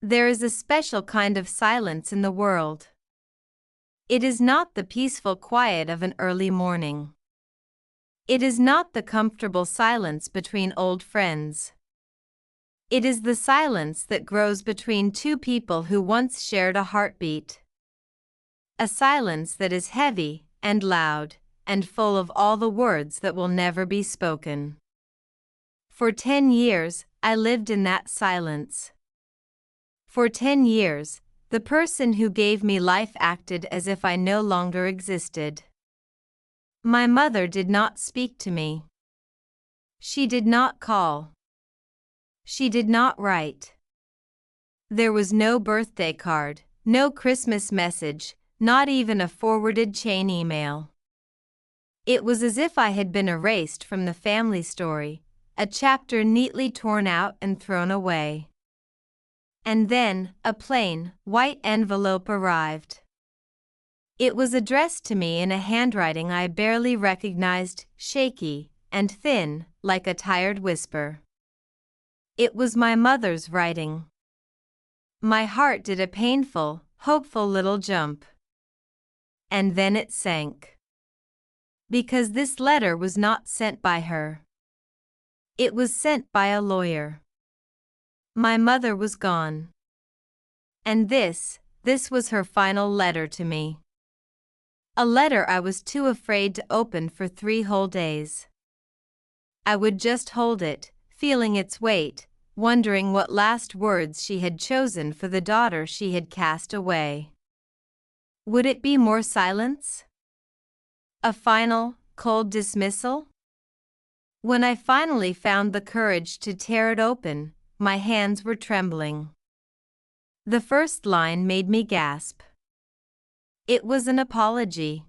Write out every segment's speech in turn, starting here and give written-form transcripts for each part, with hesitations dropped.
There is a special kind of silence in the world. It is not the peaceful quiet of an early morning. It is not the comfortable silence between old friends. It is the silence that grows between two people who once shared a heartbeat. A silence that is heavy and loud and full of all the words that will never be spoken. For 10 years, I lived in that silence. For 10 years, the person who gave me life acted as if I no longer existed. My mother did not speak to me. She did not call. She did not write. There was no birthday card, no Christmas message, not even a forwarded chain email. It was as if I had been erased from the family story, a chapter neatly torn out and thrown away. And then, a plain, white envelope arrived. It was addressed to me in a handwriting I barely recognized, shaky and thin, like a tired whisper. It was my mother's writing. My heart did a painful, hopeful little jump. And then it sank. Because this letter was not sent by her. It was sent by a lawyer. My mother was gone. And this was her final letter to me. A letter I was too afraid to open for 3 whole days. I would just hold it, feeling its weight, wondering what last words she had chosen for the daughter she had cast away. Would it be more silence? A final, cold dismissal? When I finally found the courage to tear it open, my hands were trembling. The first line made me gasp. It was an apology.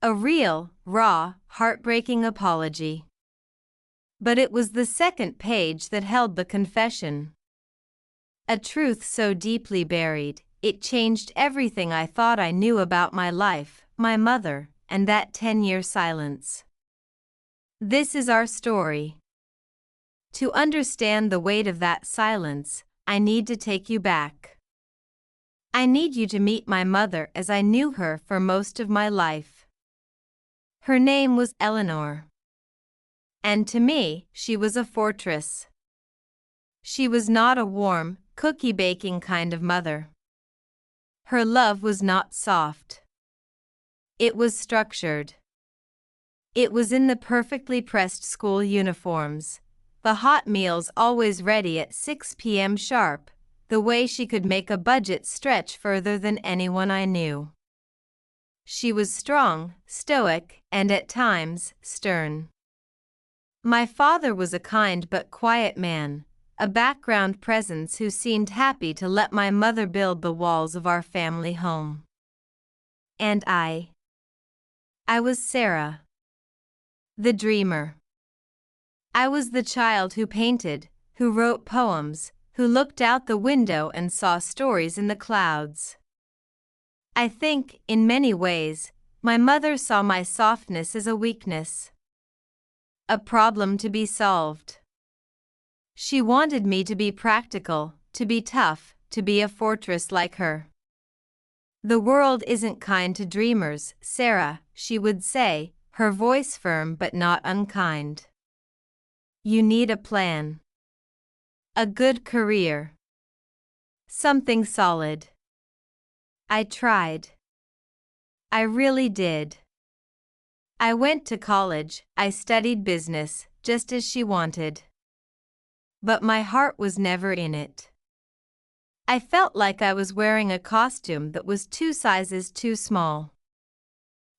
A real, raw, heartbreaking apology. But it was the second page that held the confession. A truth so deeply buried, it changed everything I thought I knew about my life, my mother, and that 10-year silence. This is our story. To understand the weight of that silence, I need to take you back. I need you to meet my mother as I knew her for most of my life. Her name was Eleanor. And to me, she was a fortress. She was not a warm, cookie-baking kind of mother. Her love was not soft. It was structured. It was in the perfectly pressed school uniforms, the hot meals always ready at 6 p.m. sharp, the way she could make a budget stretch further than anyone I knew. She was strong, stoic, and at times, stern. My father was a kind but quiet man, a background presence who seemed happy to let my mother build the walls of our family home. And I was Sarah, the dreamer. I was the child who painted, who wrote poems, who looked out the window and saw stories in the clouds. I think, in many ways, my mother saw my softness as a weakness. A problem to be solved. She wanted me to be practical, to be tough, to be a fortress like her. The world isn't kind to dreamers, Sarah, she would say, her voice firm but not unkind. You need a plan. A good career. Something solid. I tried. I really did. I went to college, I studied business, just as she wanted. But my heart was never in it. I felt like I was wearing a costume that was 2 sizes too small.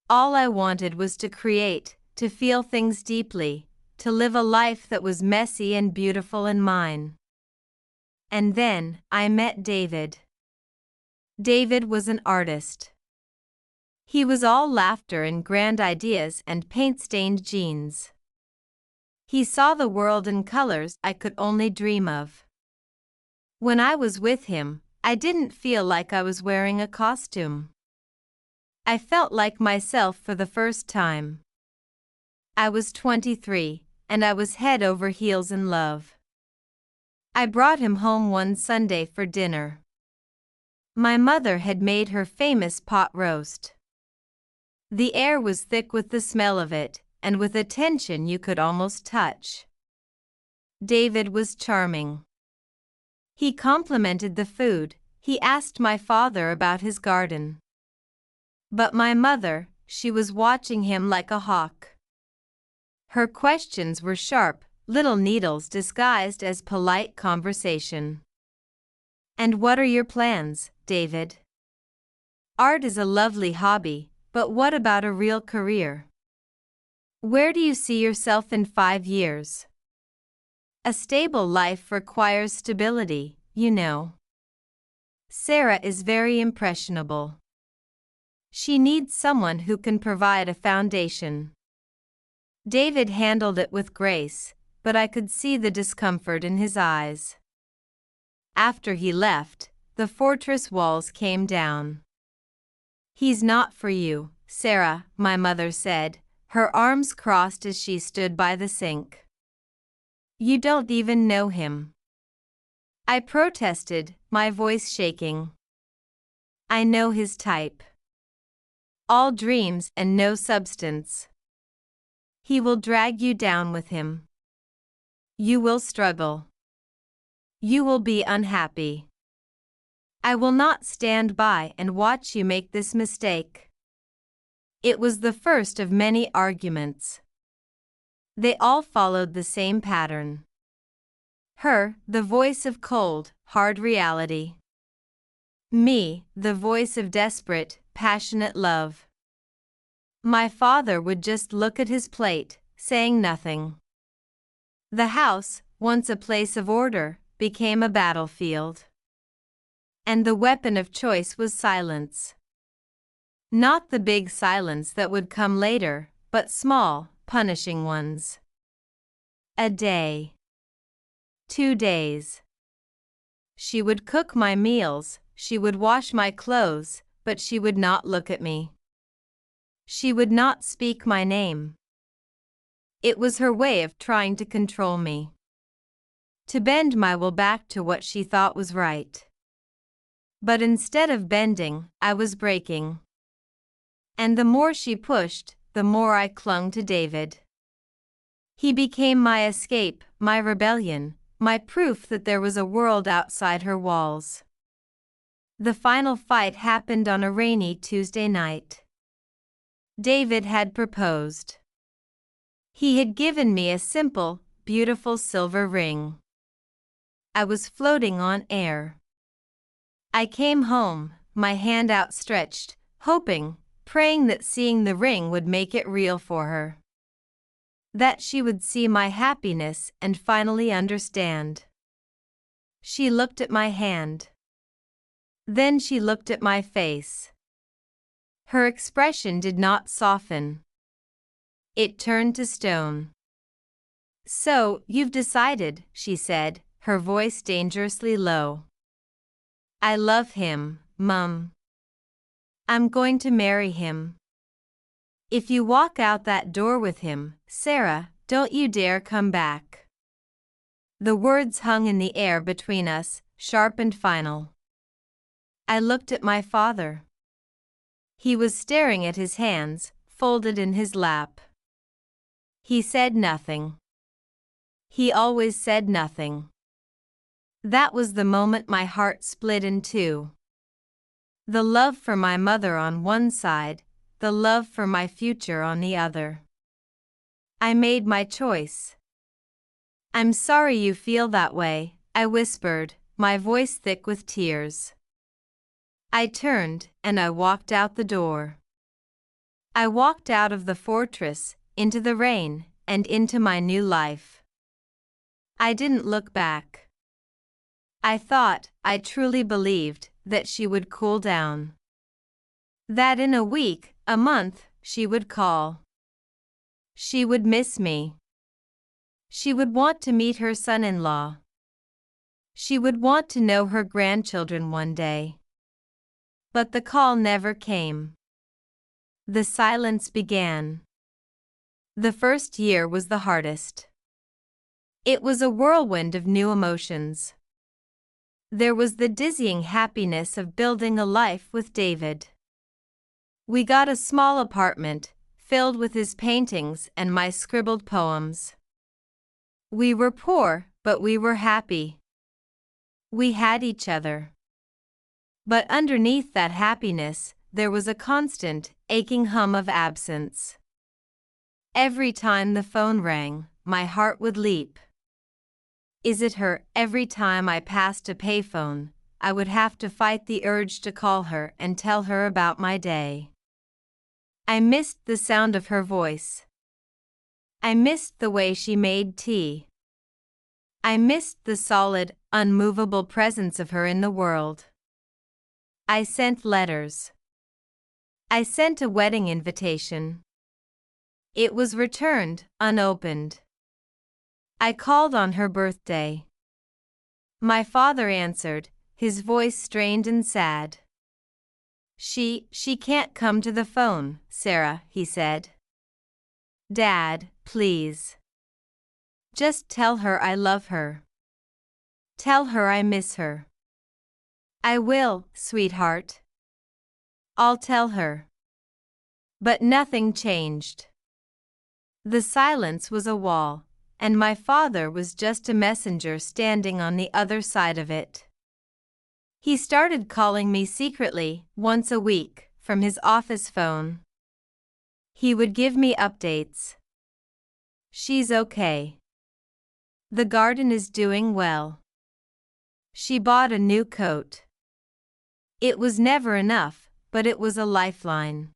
All I wanted was to create, to feel things deeply, to live a life that was messy and beautiful and mine. And then, I met David. David was an artist. He was all laughter and grand ideas and paint-stained jeans. He saw the world in colors I could only dream of. When I was with him, I didn't feel like I was wearing a costume. I felt like myself for the first time. I was 23, and I was head over heels in love. I brought him home one Sunday for dinner. My mother had made her famous pot roast. The air was thick with the smell of it, and with a tension you could almost touch. David was charming. He complimented the food. He asked my father about his garden. But my mother, she was watching him like a hawk. Her questions were sharp, little needles disguised as polite conversation. "And what are your plans, David? Art is a lovely hobby, but what about a real career? Where do you see yourself in 5 years? A stable life requires stability, you know." Sarah is very impressionable. She needs someone who can provide a foundation. David handled it with grace, but I could see the discomfort in his eyes. After he left, the fortress walls came down. "He's not for you, Sarah," my mother said, her arms crossed as she stood by the sink. "You don't even know him." I protested, my voice shaking. "I know his type. All dreams and no substance. He will drag you down with him. You will struggle. You will be unhappy. I will not stand by and watch you make this mistake." It was the first of many arguments. They all followed the same pattern. Her, the voice of cold, hard reality. Me, the voice of desperate, passionate love. My father would just look at his plate, saying nothing. The house, once a place of order, became a battlefield. And the weapon of choice was silence. Not the big silence that would come later, but small, punishing ones. A day. 2 days. She would cook my meals, she would wash my clothes, but she would not look at me. She would not speak my name. It was her way of trying to control me. To bend my will back to what she thought was right. But instead of bending, I was breaking. And the more she pushed, the more I clung to David. He became my escape, my rebellion, my proof that there was a world outside her walls. The final fight happened on a rainy Tuesday night. David had proposed. He had given me a simple, beautiful silver ring. I was floating on air. I came home, my hand outstretched, hoping, praying that seeing the ring would make it real for her. That she would see my happiness and finally understand. She looked at my hand. Then she looked at my face. Her expression did not soften. It turned to stone. "So, you've decided," she said, her voice dangerously low. "I love him, Mum. I'm going to marry him. If you walk out that door with him, Sarah, don't you dare come back." The words hung in the air between us, sharp and final. I looked at my father. He was staring at his hands, folded in his lap. He said nothing. He always said nothing. That was the moment my heart split in two. The love for my mother on one side, the love for my future on the other. I made my choice. "I'm sorry you feel that way," I whispered, my voice thick with tears. I turned, and I walked out the door. I walked out of the fortress, into the rain, and into my new life. I didn't look back. I thought, I truly believed, that she would cool down. That in a week, a month, she would call. She would miss me. She would want to meet her son-in-law. She would want to know her grandchildren one day. But the call never came. The silence began. The first year was the hardest. It was a whirlwind of new emotions. There was the dizzying happiness of building a life with David. We got a small apartment, filled with his paintings and my scribbled poems. We were poor, but we were happy. We had each other. But underneath that happiness, there was a constant, aching hum of absence. Every time the phone rang, my heart would leap. Is it her? Every time I passed a payphone, I would have to fight the urge to call her and tell her about my day. I missed the sound of her voice. I missed the way she made tea. I missed the solid, unmovable presence of her in the world. I sent letters. I sent a wedding invitation. It was returned, unopened. I called on her birthday. My father answered, his voice strained and sad. She can't come to the phone, Sarah, he said. Dad, please. Just tell her I love her. Tell her I miss her. I will, sweetheart. I'll tell her. But nothing changed. The silence was a wall, and my father was just a messenger standing on the other side of it. He started calling me secretly, once a week, from his office phone. He would give me updates. She's okay. The garden is doing well. She bought a new coat. It was never enough, but it was a lifeline.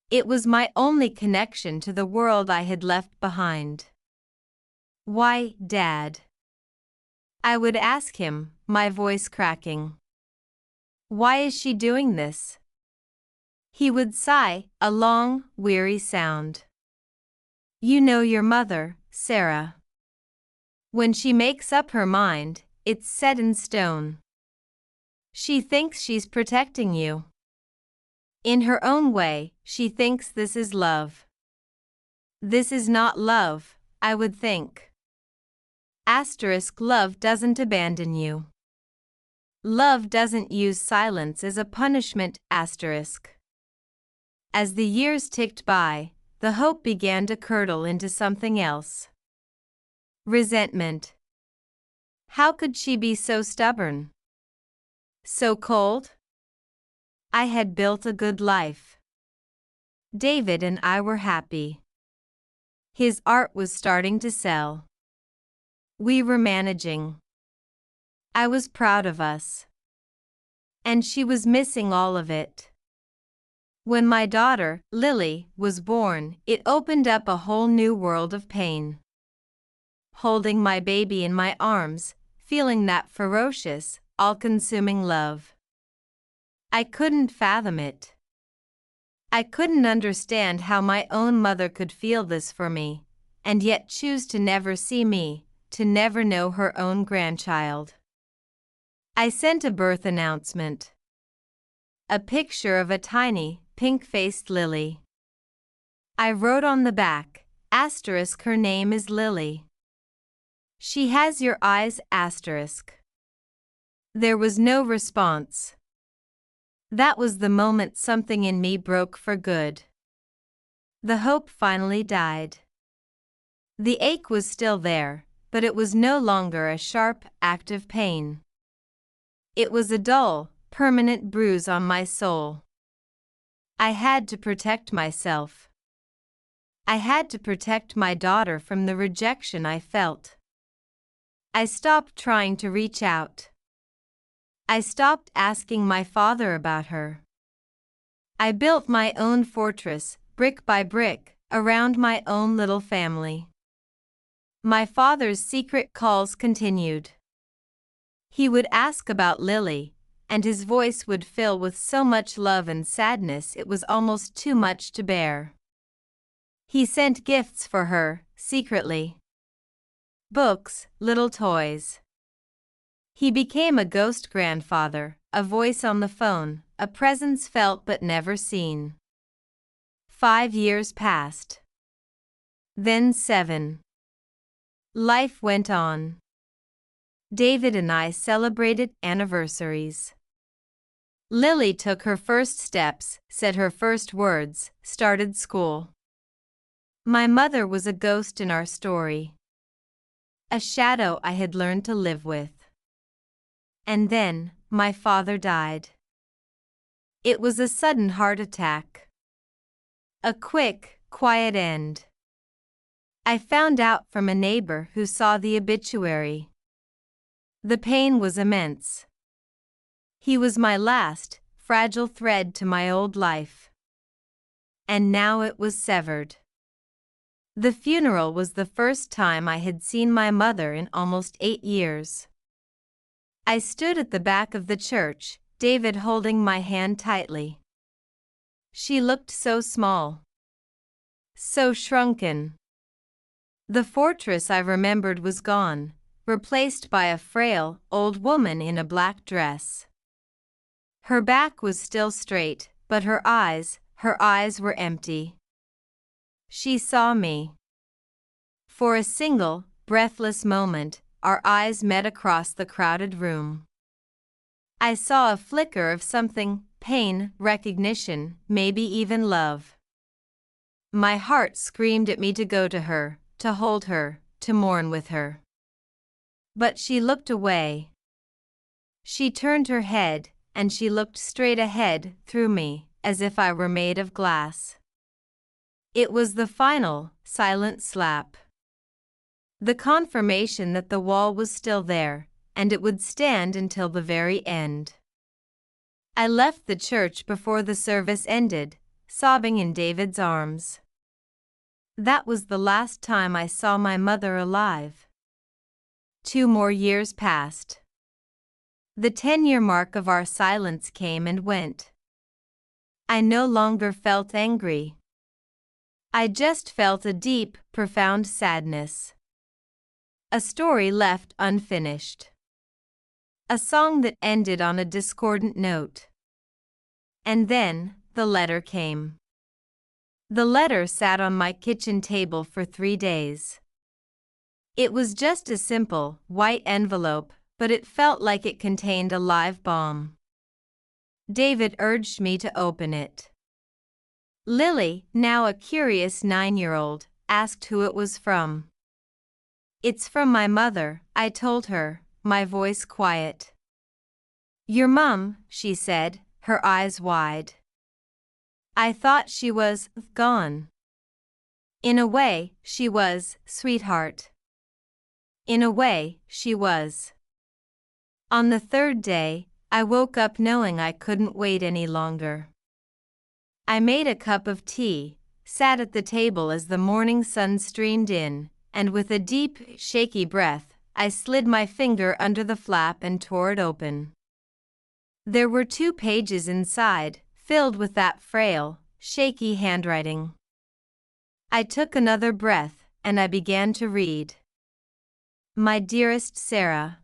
It was my only connection to the world I had left behind. Why, Dad? I would ask him, my voice cracking. Why is she doing this? He would sigh, a long, weary sound. You know your mother, Sarah. When she makes up her mind, it's set in stone. She thinks she's protecting you. In her own way, she thinks this is love. This is not love, I would think. Love doesn't abandon you. Love doesn't use silence as a punishment. As the years ticked by, the hope began to curdle into something else. Resentment. How could she be so stubborn? So cold? I had built a good life. David and I were happy. His art was starting to sell. We were managing. I was proud of us. And she was missing all of it. When my daughter, Lily, was born, it opened up a whole new world of pain. Holding my baby in my arms, feeling that ferocious, all-consuming love. I couldn't fathom it. I couldn't understand how my own mother could feel this for me, and yet choose to never see me, to never know her own grandchild. I sent a birth announcement. A picture of a tiny, pink-faced Lily. I wrote on the back, her name is Lily. She has your eyes, There was no response. That was the moment something in me broke for good. The hope finally died. The ache was still there, but it was no longer a sharp, active pain. It was a dull, permanent bruise on my soul. I had to protect myself. I had to protect my daughter from the rejection I felt. I stopped trying to reach out. I stopped asking my father about her. I built my own fortress, brick by brick, around my own little family. My father's secret calls continued. He would ask about Lily, and his voice would fill with so much love and sadness it was almost too much to bear. He sent gifts for her, secretly. Books, little toys. He became a ghost grandfather, a voice on the phone, a presence felt but never seen. 5 years passed. Then 7. Life went on. David and I celebrated anniversaries. Lily took her first steps, said her first words, started school. My mother was a ghost in our story. A shadow I had learned to live with. And then, my father died. It was a sudden heart attack. A quick, quiet end. I found out from a neighbor who saw the obituary. The pain was immense. He was my last, fragile thread to my old life. And now it was severed. The funeral was the first time I had seen my mother in almost 8 years. I stood at the back of the church, David holding my hand tightly. She looked so small. So shrunken. The fortress I remembered was gone, replaced by a frail, old woman in a black dress. Her back was still straight, but her eyes were empty. She saw me. For a single, breathless moment, our eyes met across the crowded room. I saw a flicker of something, pain, recognition, maybe even love. My heart screamed at me to go to her, to hold her, to mourn with her. But she looked away. She turned her head, and she looked straight ahead, through me, as if I were made of glass. It was the final, silent slap. The confirmation that the wall was still there, and it would stand until the very end. I left the church before the service ended, sobbing in David's arms. That was the last time I saw my mother alive. 2 more years passed. The 10-year mark of our silence came and went. I no longer felt angry. I just felt a deep, profound sadness. A story left unfinished. A song that ended on a discordant note. And then, the letter came. The letter sat on my kitchen table for 3 days. It was just a simple, white envelope, but it felt like it contained a live bomb. David urged me to open it. Lily, now a curious 9-year-old, asked who it was from. "It's from my mother," I told her, my voice quiet. "Your mum," she said, her eyes wide. I thought she was gone. In a way, she was, sweetheart. In a way, she was. On the 3rd day, I woke up knowing I couldn't wait any longer. I made a cup of tea, sat at the table as the morning sun streamed in, and with a deep, shaky breath, I slid my finger under the flap and tore it open. There were 2 pages inside, filled with that frail, shaky handwriting. I took another breath, and I began to read. My dearest Sarah.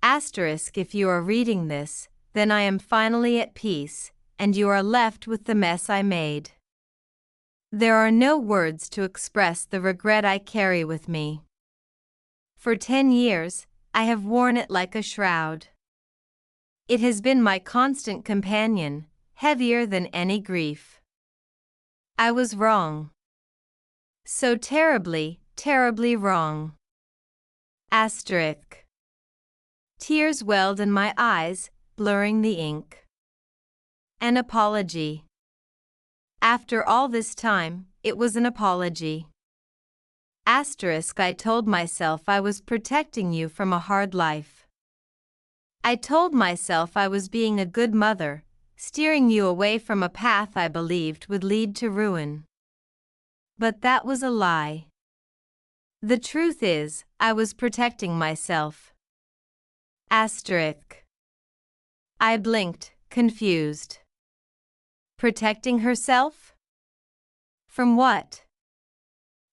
If you are reading this, then I am finally at peace, and you are left with the mess I made. There are no words to express the regret I carry with me. For 10 years, I have worn it like a shroud. It has been my constant companion, heavier than any grief. I was wrong. So terribly, terribly wrong. Asterisk. Tears welled in my eyes, blurring the ink. An apology. After all this time, it was an apology. Asterisk. I told myself I was protecting you from a hard life. I told myself I was being a good mother, steering you away from a path I believed would lead to ruin. But that was a lie. The truth is, I was protecting myself. Asterisk. I blinked, confused. Protecting herself? From what?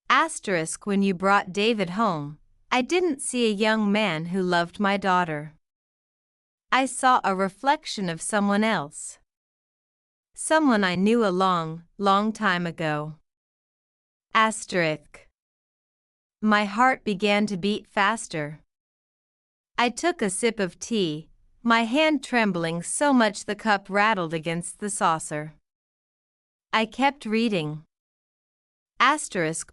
Asterisk. When you brought David home, I didn't see a young man who loved my daughter. I saw a reflection of someone else. Someone I knew a long, long time ago. Asterisk. My heart began to beat faster. I took a sip of tea, my hand trembling so much the cup rattled against the saucer. I kept reading.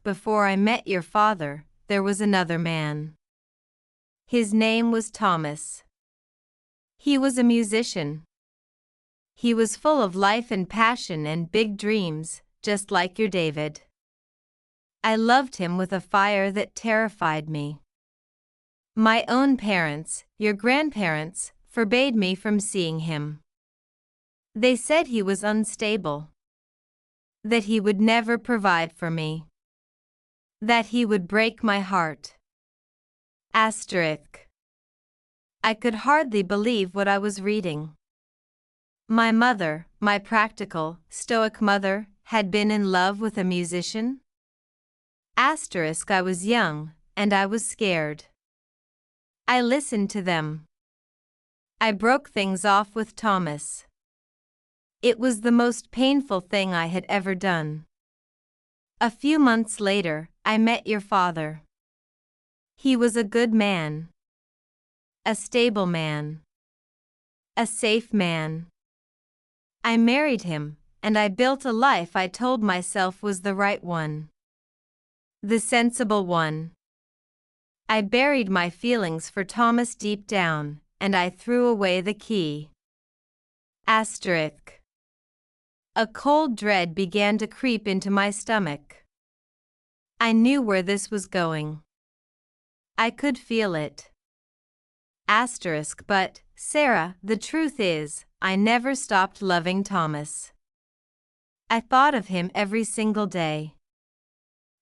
Before I met your father, there was another man. His name was Thomas. He was a musician. He was full of life and passion and big dreams, just like your David. I loved him with a fire that terrified me. My own parents, your grandparents, forbade me from seeing him. They said he was unstable. That he would never provide for me. That he would break my heart. I could hardly believe what I was reading. My mother, my practical, stoic mother, had been in love with a musician? I was young, and I was scared. I listened to them. I broke things off with Thomas. It was the most painful thing I had ever done. A few months later, I met your father. He was a good man. A stable man. A safe man. I married him, and I built a life I told myself was the right one. The sensible one. I buried my feelings for Thomas deep down, and I threw away the key. A cold dread began to creep into my stomach. I knew where this was going. I could feel it. But, Sarah, the truth is, I never stopped loving Thomas. I thought of him every single day.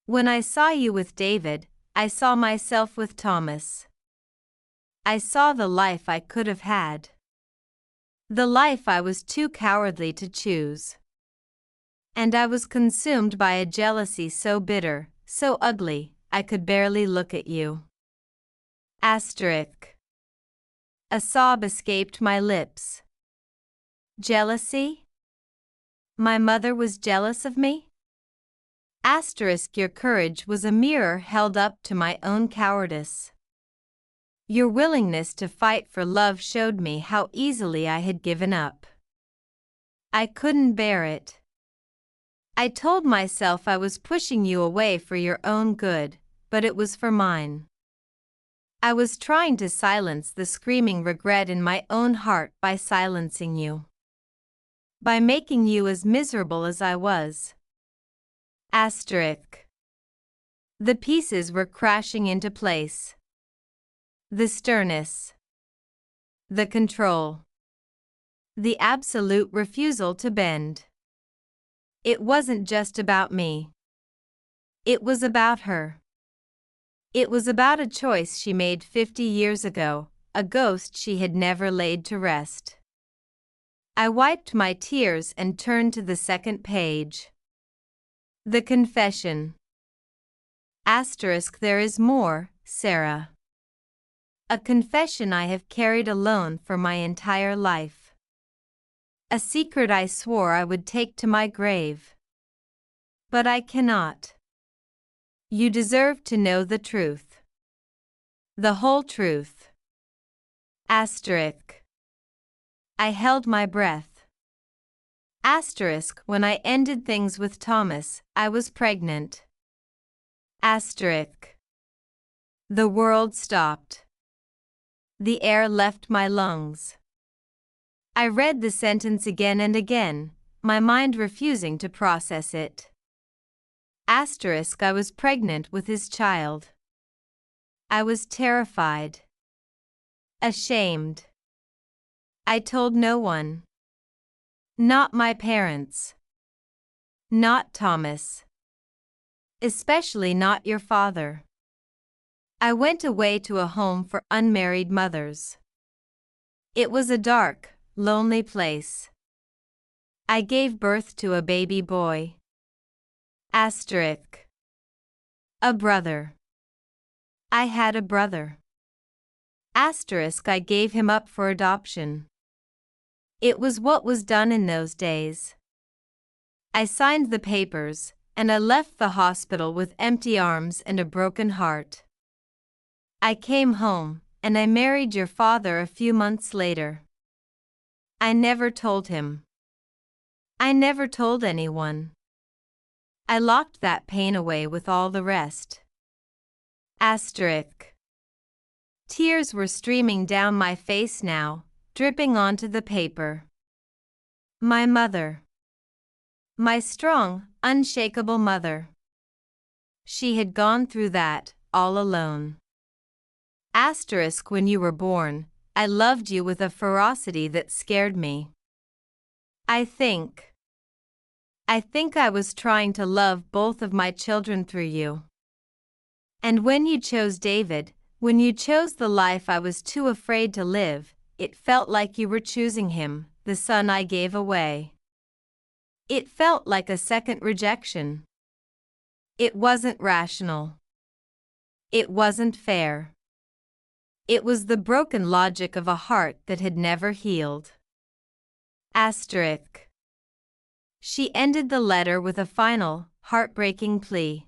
When I saw you with David, I saw myself with Thomas. I saw the life I could have had. The life I was too cowardly to choose. And I was consumed by a jealousy so bitter, so ugly, I could barely look at you. A sob escaped my lips. Jealousy? My mother was jealous of me? Your courage was a mirror held up to my own cowardice. Your willingness to fight for love showed me how easily I had given up. I couldn't bear it. I told myself I was pushing you away for your own good, but it was for mine. I was trying to silence the screaming regret in my own heart by silencing you. By making you as miserable as I was. The pieces were crashing into place. The sternness. The control. The absolute refusal to bend. It wasn't just about me. It was about her. It was about a choice she made 50 years ago, a ghost she had never laid to rest. I wiped my tears and turned to the second page. The confession. There is more, Sarah. A confession I have carried alone for my entire life. A secret I swore I would take to my grave. But I cannot. You deserve to know the truth. The whole truth. I held my breath. When I ended things with Thomas, I was pregnant. The world stopped. The air left my lungs. I read the sentence again and again, my mind refusing to process it. I was pregnant with his child. I was terrified. Ashamed. I told no one. Not my parents. Not Thomas. Especially not your father. I went away to a home for unmarried mothers. It was a dark, lonely place. I gave birth to a baby boy. A brother. I had a brother. I gave him up for adoption. It was what was done in those days. I signed the papers, and I left the hospital with empty arms and a broken heart. I came home, and I married your father a few months later. I never told him. I never told anyone. I locked that pain away with all the rest. Asterisk. Tears were streaming down my face now, dripping onto the paper. My mother. My strong, unshakable mother. She had gone through that, all alone. Asterisk. When you were born, I loved you with a ferocity that scared me. I think I was trying to love both of my children through you. And when you chose David, when you chose the life I was too afraid to live, it felt like you were choosing him, the son I gave away. It felt like a second rejection. It wasn't rational. It wasn't fair. It was the broken logic of a heart that had never healed. Asterisk. She ended the letter with a final, heartbreaking plea.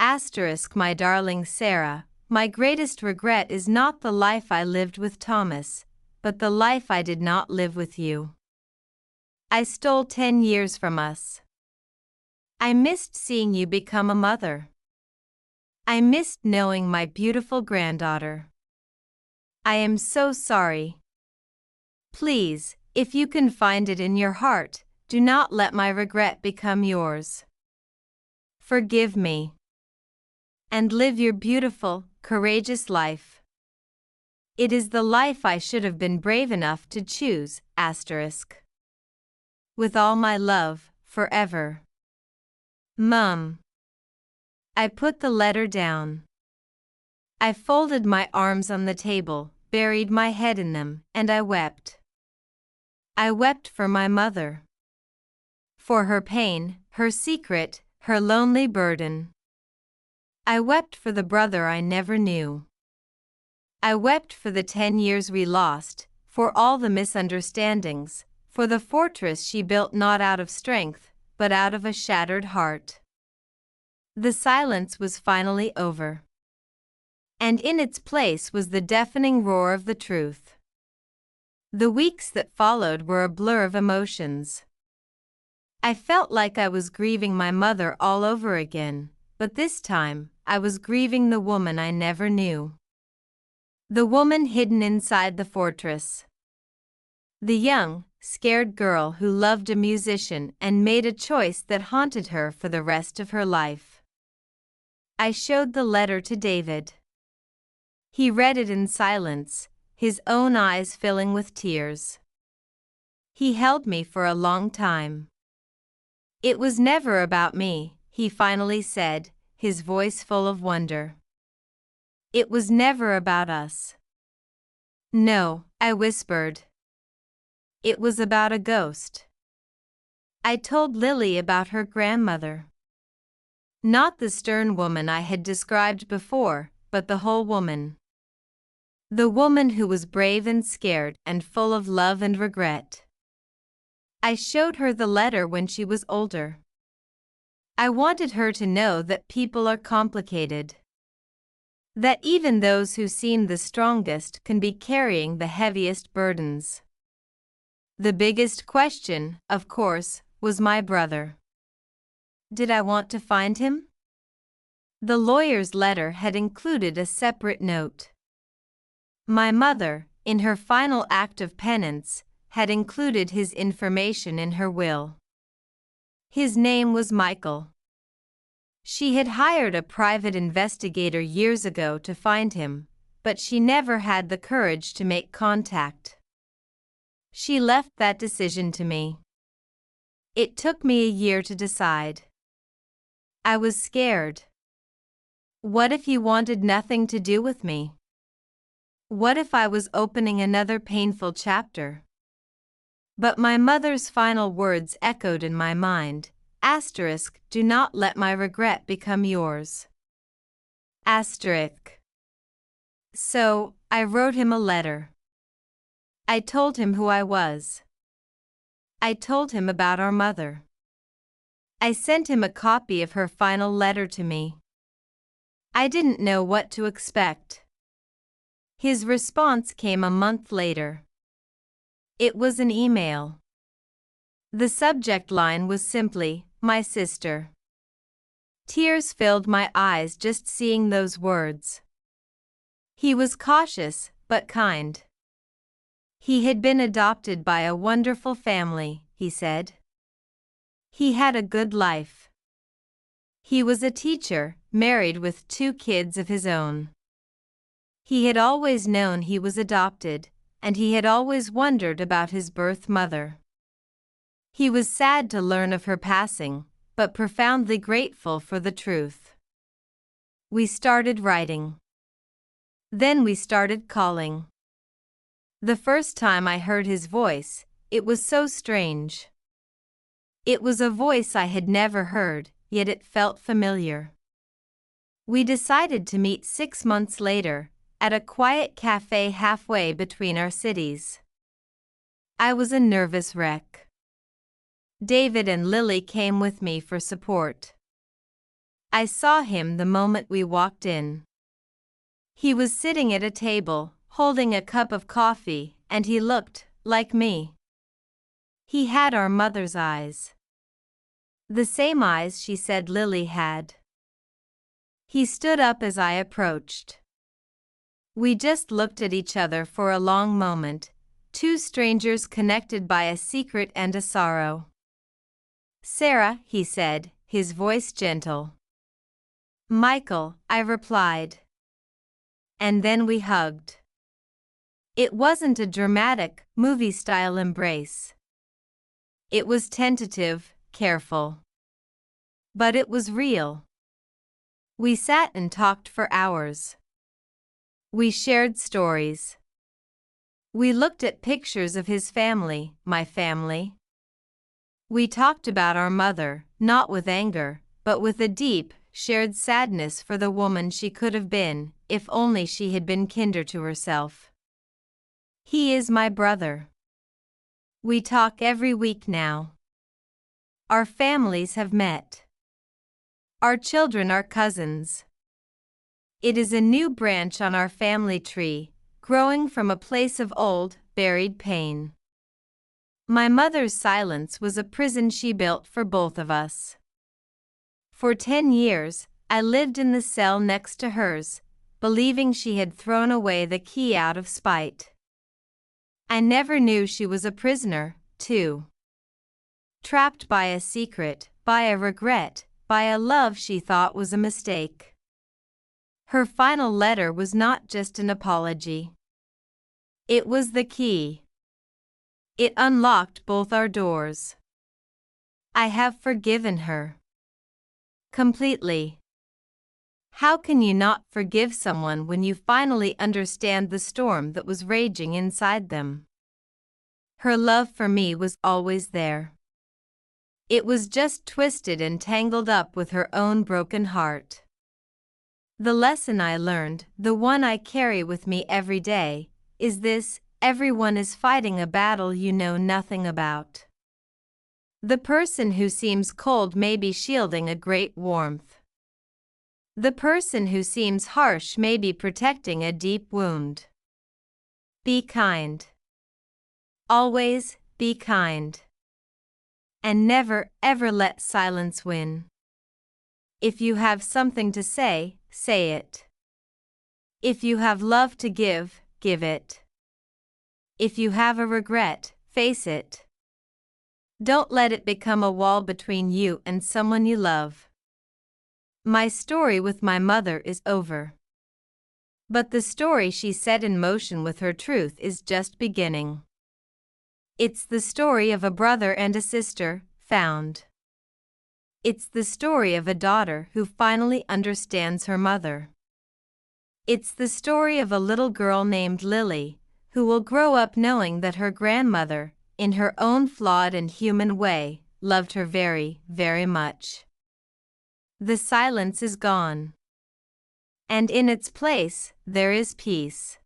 Asterisk. My darling Sarah, my greatest regret is not the life I lived with Thomas, but the life I did not live with you. I stole 10 years from us. I missed seeing you become a mother. I missed knowing my beautiful granddaughter. I am so sorry. Please, if you can find it in your heart, do not let my regret become yours. Forgive me. And live your beautiful, courageous life. It is the life I should have been brave enough to choose. Asterisk. With all my love, forever. Mum. I put the letter down. I folded my arms on the table, buried my head in them, and I wept. I wept for my mother. For her pain, her secret, her lonely burden. I wept for the brother I never knew. I wept for the 10 years we lost, for all the misunderstandings, for the fortress she built not out of strength, but out of a shattered heart. The silence was finally over. And in its place was the deafening roar of the truth. The weeks that followed were a blur of emotions. I felt like I was grieving my mother all over again, but this time, I was grieving the woman I never knew. The woman hidden inside the fortress. The young, scared girl who loved a musician and made a choice that haunted her for the rest of her life. I showed the letter to David. He read it in silence, his own eyes filling with tears. He held me for a long time. It was never about me, he finally said, his voice full of wonder. It was never about us. No, I whispered. It was about a ghost. I told Lily about her grandmother. Not the stern woman I had described before, but the whole woman. The woman who was brave and scared and full of love and regret. I showed her the letter when she was older. I wanted her to know that people are complicated. That even those who seem the strongest can be carrying the heaviest burdens. The biggest question, of course, was my brother. Did I want to find him? The lawyer's letter had included a separate note. My mother, in her final act of penance, had included his information in her will. His name was Michael. She had hired a private investigator years ago to find him, but she never had the courage to make contact. She left that decision to me. It took me a year to decide. I was scared. What if he wanted nothing to do with me? What if I was opening another painful chapter? But my mother's final words echoed in my mind. Asterisk. Do not let my regret become yours. Asterisk. So, I wrote him a letter. I told him who I was. I told him about our mother. I sent him a copy of her final letter to me. I didn't know what to expect. His response came a month later. It was an email. The subject line was simply, "My sister." Tears filled my eyes just seeing those words. He was cautious, but kind. He had been adopted by a wonderful family, he said. He had a good life. He was a teacher, married with 2 kids of his own. He had always known he was adopted, and he had always wondered about his birth mother. He was sad to learn of her passing, but profoundly grateful for the truth. We started writing. Then we started calling. The first time I heard his voice, it was so strange. It was a voice I had never heard, yet it felt familiar. We decided to meet 6 months later, at a quiet cafe halfway between our cities. I was a nervous wreck. David and Lily came with me for support. I saw him the moment we walked in. He was sitting at a table, holding a cup of coffee, and he looked like me. He had our mother's eyes. The same eyes she said Lily had. He stood up as I approached. We just looked at each other for a long moment, 2 strangers connected by a secret and a sorrow. "Sarah," he said, his voice gentle. "Michael," I replied. And then we hugged. It wasn't a dramatic, movie-style embrace. It was tentative, careful. But it was real. We sat and talked for hours. We shared stories. We looked at pictures of his family, my family. We talked about our mother, not with anger, but with a deep, shared sadness for the woman she could have been, if only she had been kinder to herself. He is my brother. We talk every week now. Our families have met. Our children are cousins. It is a new branch on our family tree, growing from a place of old, buried pain. My mother's silence was a prison she built for both of us. For 10 years, I lived in the cell next to hers, believing she had thrown away the key out of spite. I never knew she was a prisoner, too. Trapped by a secret, by a regret, by a love she thought was a mistake. Her final letter was not just an apology. It was the key. It unlocked both our doors. I have forgiven her. Completely. How can you not forgive someone when you finally understand the storm that was raging inside them? Her love for me was always there. It was just twisted and tangled up with her own broken heart. The lesson I learned, the one I carry with me every day, is this: everyone is fighting a battle you know nothing about. The person who seems cold may be shielding a great warmth. The person who seems harsh may be protecting a deep wound. Be kind. Always be kind. And never, ever let silence win. If you have something to say, say it. If you have love to give, give it. If you have a regret, face it. Don't let it become a wall between you and someone you love. My story with my mother is over. But the story she set in motion with her truth is just beginning. It's the story of a brother and a sister, found. It's the story of a daughter who finally understands her mother. It's the story of a little girl named Lily, who will grow up knowing that her grandmother, in her own flawed and human way, loved her very, very much. The silence is gone. And in its place, there is peace.